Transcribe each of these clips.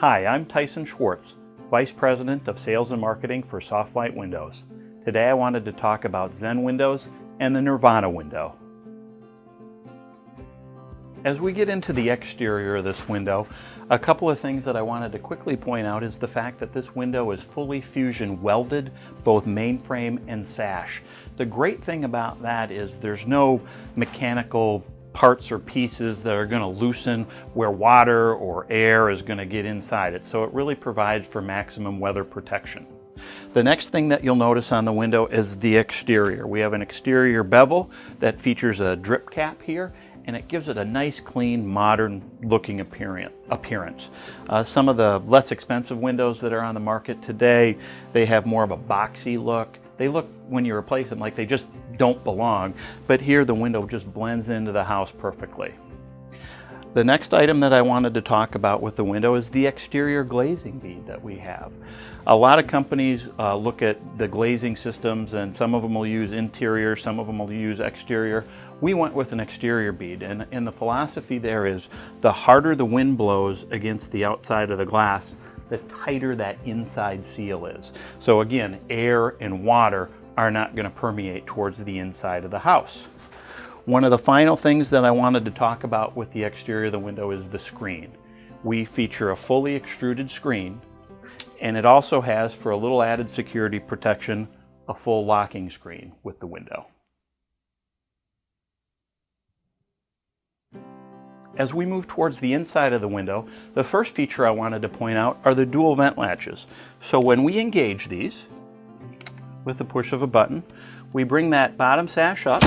Hi, I'm Tyson Schwartz, Vice President of Sales and Marketing for Soft-Light Windows. Today I wanted to talk about Zen Windows and the Nirvana Window. As we get into the exterior of this window, a couple of things that I wanted to quickly point out is the fact that this window is fully fusion welded, both mainframe and sash. The great thing about that is there's no mechanical parts or pieces that are going to loosen where water or air is going to get inside it, so it really provides for maximum weather protection. The next thing that you'll notice on the window is the exterior. We have an exterior bevel that features a drip cap here, and it gives it a nice, clean, modern looking appearance. Some of the less expensive windows that are on the market today, they have more of a boxy look. They look, when you replace them, like they just don't belong, but here the window just blends into the house perfectly. The next item that I wanted to talk about with the window is the exterior glazing bead that we have. A lot of companies look at the glazing systems, and some of them will use interior, some of them will use exterior. We went with an exterior bead, and the philosophy there is the harder the wind blows against the outside of the glass, the tighter that inside seal is. So again, air and water are not going to permeate towards the inside of the house. One of the final things that I wanted to talk about with the exterior of the window is the screen. We feature a fully extruded screen, and it also has, for a little added security protection, a full locking screen with the window. As we move towards the inside of the window, the first feature I wanted to point out are the dual vent latches. So when we engage these with the push of a button, we bring that bottom sash up.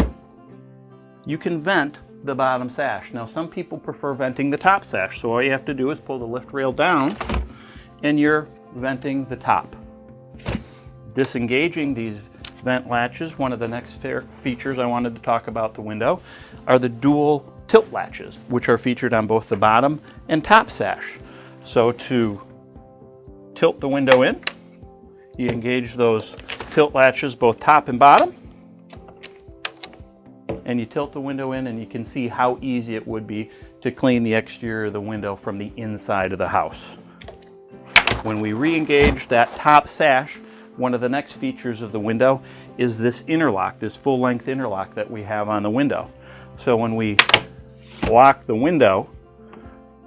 You can vent the bottom sash. Now some people prefer venting the top sash, so all you have to do is pull the lift rail down and you're venting the top. Disengaging these vent latches, one of the next features I wanted to talk about the window are the dual tilt latches, which are featured on both the bottom and top sash. So to tilt the window in, you engage those tilt latches both top and bottom, and you tilt the window in, and you can see how easy it would be to clean the exterior of the window from the inside of the house. When we re-engage that top sash, one of the next features of the window is this interlock, this full-length interlock that we have on the window. So when we lock the window,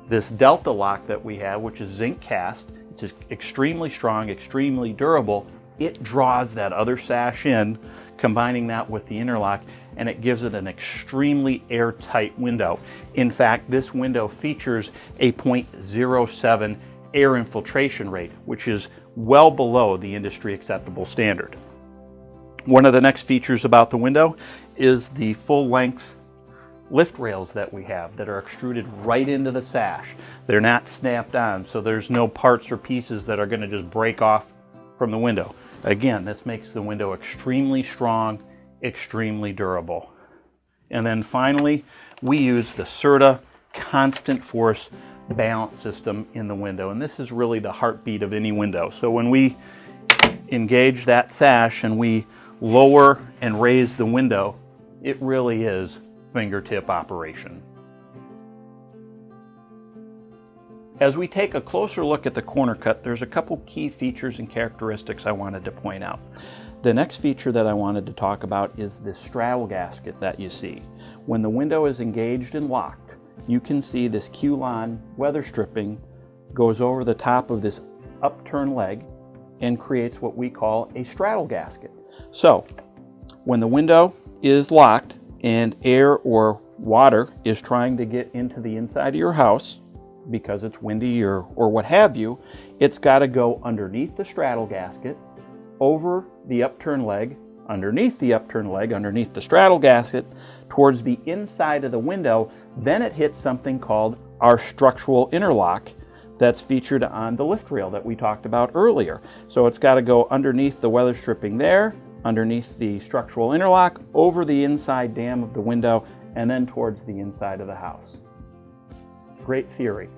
this delta lock that we have, which is zinc cast, it's extremely strong, extremely durable. It draws that other sash in, combining that with the interlock, and it gives it an extremely airtight window. In fact, this window features a 0.07 air infiltration rate, which is well below the industry acceptable standard. One of the next features about the window is the full-length lift rails that we have that are extruded right into the sash. They're not snapped on, so there's no parts or pieces that are going to just break off from the window. Again, this makes the window extremely strong, extremely durable. And then finally, we use the CERTA constant force balance system in the window, and this is really the heartbeat of any window. So when we engage that sash and we lower and raise the window, it really is fingertip operation. As we take a closer look at the corner cut, there's a couple key features and characteristics I wanted to point out. The next feature that I wanted to talk about is the straddle gasket that you see. When the window is engaged and locked, you can see this Q-line weather stripping goes over the top of this upturned leg and creates what we call a straddle gasket. So when the window is locked and air or water is trying to get into the inside of your house because it's windy or what have you, it's got to go underneath the straddle gasket, over the upturned leg, underneath the upturned leg, underneath the straddle gasket, towards the inside of the window. Then it hits something called our structural interlock that's featured on the lift rail that we talked about earlier. So it's got to go underneath the weather stripping there, underneath the structural interlock, over the inside dam of the window, and then towards the inside of the house. Great theory.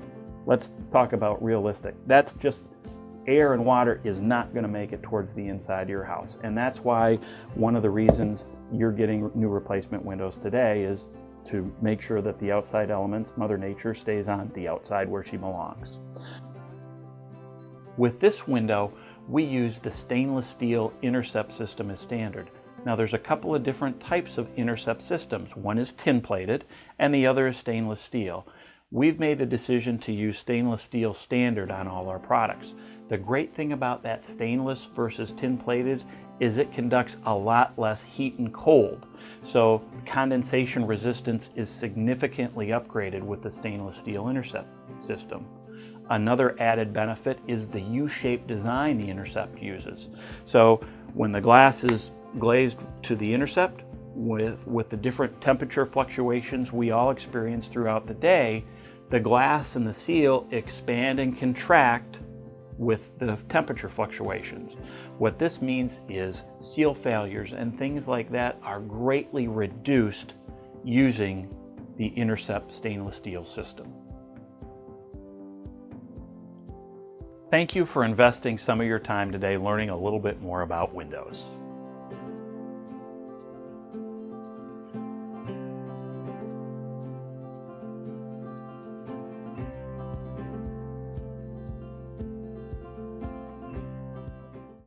Let's talk about realistic. That's just air and water is not going to make it towards the inside of your house. And that's why one of the reasons you're getting new replacement windows today is to make sure that the outside elements, Mother Nature, stays on the outside where she belongs. With this window, we use the stainless steel intercept system as standard. Now there's a couple of different types of intercept systems. One is tin plated and the other is stainless steel. We've made the decision to use stainless steel standard on all our products. The great thing about that stainless versus tin plated is it conducts a lot less heat and cold. So condensation resistance is significantly upgraded with the stainless steel intercept system. Another added benefit is the U-shaped design the intercept uses. So when the glass is glazed to the intercept, with the different temperature fluctuations we all experience throughout the day, the glass and the seal expand and contract with the temperature fluctuations. What this means is seal failures and things like that are greatly reduced using the intercept stainless steel system. Thank you for investing some of your time today learning a little bit more about Windows.